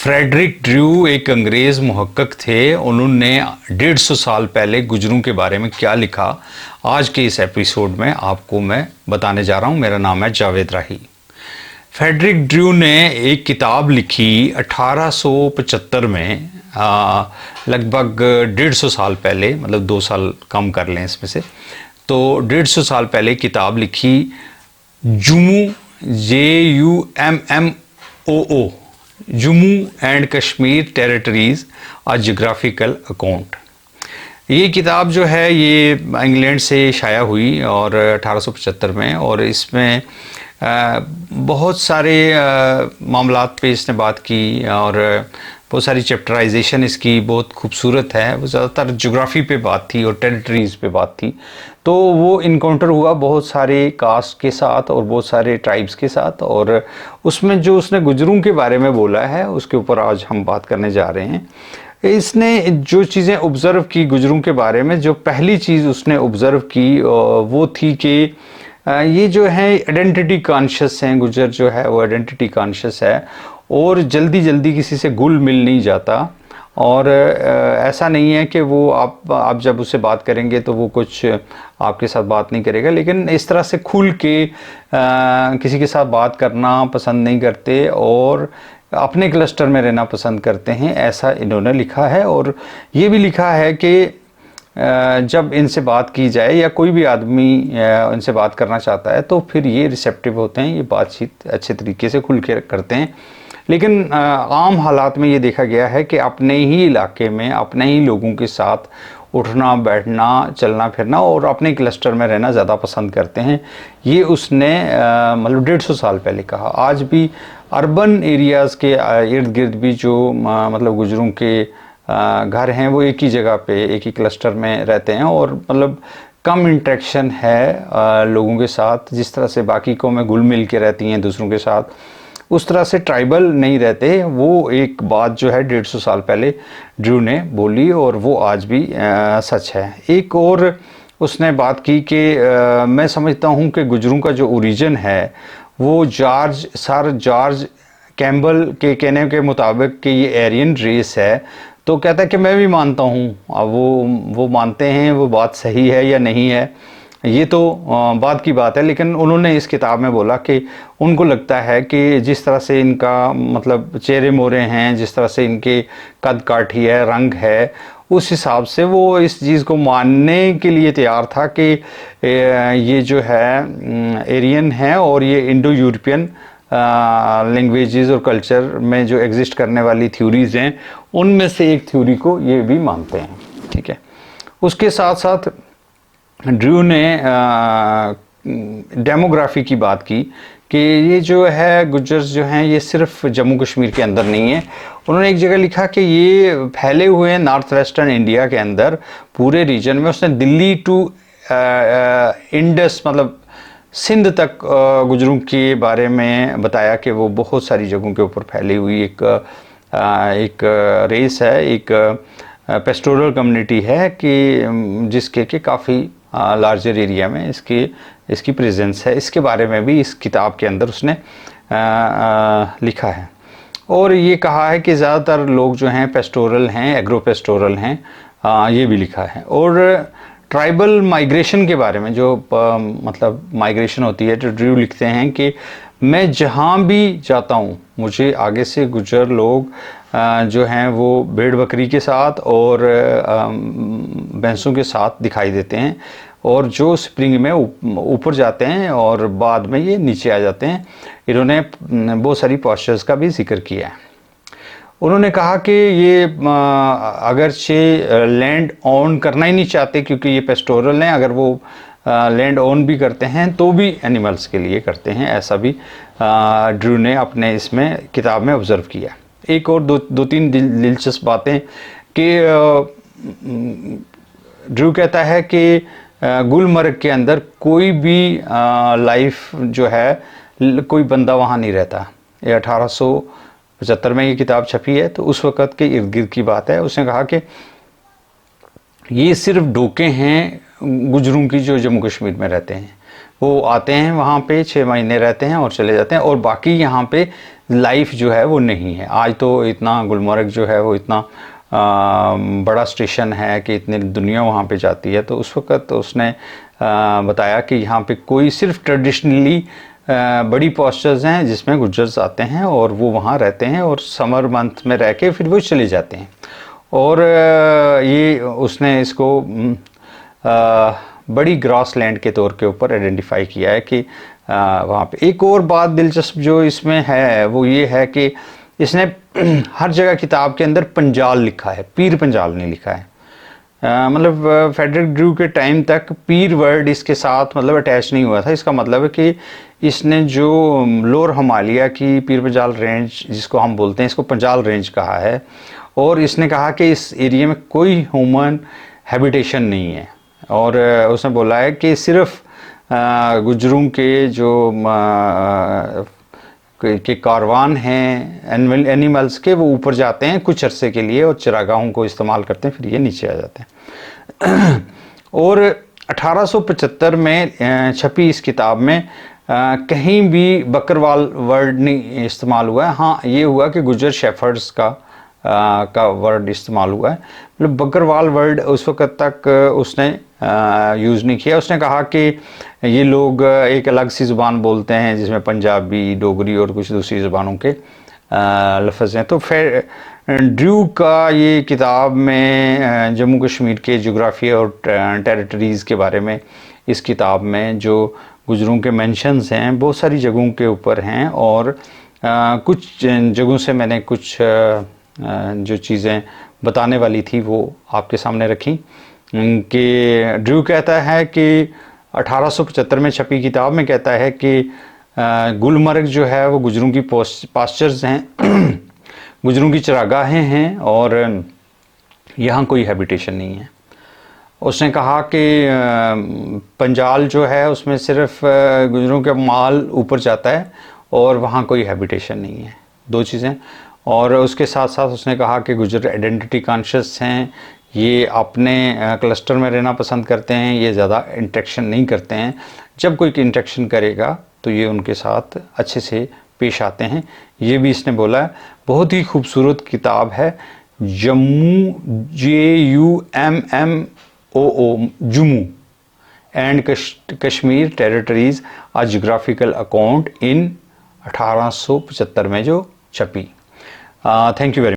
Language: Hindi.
फ्रेडरिक ड्रू एक अंग्रेज़ मुहक्किक थे। उन्होंने 150 साल पहले गुजरों के बारे में क्या लिखा, आज के इस एपिसोड में आपको मैं बताने जा रहा हूँ। मेरा नाम है जावेद राही। फ्रेडरिक ड्रू ने एक किताब लिखी 1875 में, लगभग 150 साल पहले, मतलब 2 साल कम कर लें इसमें से, तो 150 साल पहले किताब लिखी Jammu, JUMMOO, Jammu and Kashmir territories a geographical account. ये किताब जो है ये इंग्लैंड से शाया हुई और 1875 में, और इसमें बहुत सारे मामलात पे इसने बात की और बहुत सारी चैप्टराइजेशन इसकी बहुत खूबसूरत है। वो ज़्यादातर ज्योग्राफी पे बात थी और टेरिटरीज़ पे बात थी। तो वो इनकाउंटर हुआ बहुत सारे कास्ट के साथ और बहुत सारे ट्राइब्स के साथ, और उसमें जो उसने गुजरों के बारे में बोला है उसके ऊपर आज हम बात करने जा रहे हैं। इसने जो चीज़ें ऑब्ज़र्व की गुजरों के बारे में, जो पहली चीज़ उसने ऑब्ज़र्व की वो थी कि ये जो है आइडेंटिटी कॉन्शियस हैं। गुजर जो है वो आइडेंटिटी कॉन्शियस है और जल्दी जल्दी किसी से घुल मिल नहीं जाता, और ऐसा नहीं है कि वो आप जब उससे बात करेंगे तो वो कुछ आपके साथ बात नहीं करेगा, लेकिन इस तरह से खुल के किसी के साथ बात करना पसंद नहीं करते और अपने क्लस्टर में रहना पसंद करते हैं, ऐसा इन्होंने लिखा है। और ये भी लिखा है कि जब इनसे बात की जाए या कोई भी आदमी इनसे बात करना चाहता है तो फिर ये रिसेप्टिव होते हैं, ये बातचीत अच्छे तरीके से खुल के करते हैं। लेकिन आम हालात में ये देखा गया है कि अपने ही इलाके में अपने ही लोगों के साथ उठना बैठना चलना फिरना और अपने क्लस्टर में रहना ज़्यादा पसंद करते हैं। ये उसने मतलब 150 साल पहले कहा। आज भी अर्बन एरियाज़ के इर्द गिर्द भी जो मतलब गुजरों के घर हैं वो एक ही जगह पे एक ही क्लस्टर में रहते हैं, और मतलब कम इंटरेक्शन है लोगों के साथ। जिस तरह से बाकी कौमें घुल मिल के रहती हैं दूसरों के साथ, उस तरह से ट्राइबल नहीं रहते। वो एक बात जो है 150 साल पहले ड्रू ने बोली और वो आज भी सच है। एक और उसने बात की कि मैं समझता हूँ कि गुजरों का जो ओरिजिन है वो सर जॉर्ज कैम्बल के कहने के मुताबिक कि ये एरियन रेस है। तो कहता है कि मैं भी मानता हूँ। अब वो मानते हैं, वो बात सही है या नहीं है ये तो बात की बात है, लेकिन उन्होंने इस किताब में बोला कि उनको लगता है कि जिस तरह से इनका मतलब चेहरे मोरे हैं, जिस तरह से इनके कद काठी है, रंग है, उस हिसाब से वो इस चीज़ को मानने के लिए तैयार था कि ये जो है एरियन है और ये इंडो यूरोपियन लैंग्वेजेस और कल्चर में जो एग्जिस्ट करने वाली थ्योरीज़ हैं उनमें से एक थ्योरी को ये भी मानते हैं। ठीक है। उसके साथ साथ ड्रू ने डेमोग्राफी की बात की कि ये जो है गुजर्स जो हैं ये सिर्फ जम्मू कश्मीर के अंदर नहीं है। उन्होंने एक जगह लिखा कि ये फैले हुए हैं नॉर्थ वेस्टर्न इंडिया के अंदर पूरे रीजन में। उसने दिल्ली टू इंडस मतलब सिंध तक गुजरों के बारे में बताया कि वो बहुत सारी जगहों के ऊपर फैली हुई एक रेस है, एक पेस्टोरल कम्युनिटी है कि जिसके कि काफ़ी लार्जर एरिया में इसकी प्रेजेंस है। इसके बारे में भी इस किताब के अंदर उसने लिखा है। और ये कहा है कि ज़्यादातर लोग जो हैं पेस्टोरल हैं, एग्रो पेस्टोरल हैं, ये भी लिखा है। और ट्राइबल माइग्रेशन के बारे में जो मतलब माइग्रेशन होती है, तो ड्रू लिखते हैं कि मैं जहाँ भी जाता हूँ मुझे आगे से गुजर लोग जो हैं वो भेड़ बकरी के साथ और भैंसों के साथ दिखाई देते हैं, और जो स्प्रिंग में ऊपर जाते हैं और बाद में ये नीचे आ जाते हैं। इन्होंने बहुत सारी पॉस्चर्स का भी जिक्र किया है। उन्होंने कहा कि ये अगरचे लैंड ओन करना ही नहीं चाहते क्योंकि ये पेस्टोरल हैं, अगर वो लैंड ओन भी करते हैं तो भी एनिमल्स के लिए करते हैं, ऐसा भी ड्रू ने अपने इसमें किताब में ऑब्ज़र्व किया। एक और दो तीन दिलचस्प बातें कि ड्रू कहता है कि गुलमर्ग के अंदर कोई भी लाइफ जो है, कोई बंदा वहाँ नहीं रहता। ये 1875 में ये किताब छपी है, तो उस वक़्त के इर्द गिर्द की बात है। उसने कहा कि ये सिर्फ डोके हैं गुजरों की जो जम्मू कश्मीर में रहते हैं। वो आते हैं वहाँ पे 6 महीने रहते हैं और चले जाते हैं, और बाकी यहाँ पे लाइफ जो है वो नहीं है। आज तो इतना गुलमर्ग जो है वो इतना बड़ा स्टेशन है कि इतनी दुनिया वहाँ पे जाती है। तो उस वक़्त उसने बताया कि यहाँ पे कोई सिर्फ ट्रेडिशनली बड़ी पोस्चर्स हैं जिसमें गुज्जर्स आते हैं और वो वहाँ रहते हैं और समर मंथ में रह के फिर वो चले जाते हैं। और ये उसने इसको बड़ी ग्रास लैंड के तौर के ऊपर आइडेंटिफाई किया है कि वहाँ पे। एक और बात दिलचस्प जो इसमें है वो ये है कि इसने हर जगह किताब के अंदर पंजाल लिखा है, पीर पंजाल नहीं लिखा है। मतलब फ्रेडरिक ड्रू के टाइम तक पीर वर्ड इसके साथ मतलब अटैच नहीं हुआ था। इसका मतलब है कि इसने जो लोअर हिमालय की पीर पंजाल रेंज जिसको हम बोलते हैं, इसको पंजाल रेंज कहा है। और इसने कहा कि इस एरिया में कोई ह्यूमन हैबिटेशन नहीं है। और उसने बोला है कि सिर्फ गुजरों के जो के कारवान हैं एनिमल्स के, वो ऊपर जाते हैं कुछ अरसे के लिए और चरागाहों को इस्तेमाल करते हैं, फिर ये नीचे आ जाते हैं। और 1875 में छपी इस किताब में कहीं भी बकरवाल वर्ड नहीं इस्तेमाल हुआ है। हाँ, ये हुआ कि गुजर शेफर्ड्स का वर्ड इस्तेमाल हुआ है। मतलब बकरवाल वर्ड उस वक़्त तक उसने यूज़ नहीं किया। उसने कहा कि ये लोग एक अलग सी ज़ुबान बोलते हैं जिसमें पंजाबी, डोगरी और कुछ दूसरी ज़ुबानों के लफ्ज़ हैं। तो फिर ड्रू का ये किताब में जम्मू कश्मीर के जोग्राफी और टेरिटरीज़ के बारे में इस किताब में जो गुजरों के मेंशंस हैं बहुत सारी जगहों के ऊपर हैं। और कुछ जगहों से मैंने कुछ जो चीज़ें बताने वाली थी वो आपके सामने रखी। कि ड्रू कहता है कि 1875 में छपी किताब में कहता है कि गुलमर्ग जो है वो गुजरों की पास्चर्स हैं, गुजरों की चरागाहें हैं और यहाँ कोई हैबिटेशन नहीं है। उसने कहा कि पंजाल जो है उसमें सिर्फ गुजरों के माल ऊपर जाता है और वहाँ कोई हैबिटेशन नहीं है। दो चीज़ें। और उसके साथ साथ उसने कहा कि गुजर आइडेंटिटी कॉन्शियस हैं, ये अपने क्लस्टर में रहना पसंद करते हैं, ये ज़्यादा इंटरेक्शन नहीं करते हैं। जब कोई इंटरेक्शन करेगा तो ये उनके साथ अच्छे से पेश आते हैं। ये भी इसने बोला है। बहुत ही खूबसूरत किताब है, Jammu JUMMOO Jammu and Kashmir territories a geographical account in 1875 में जो छपी। Thank you very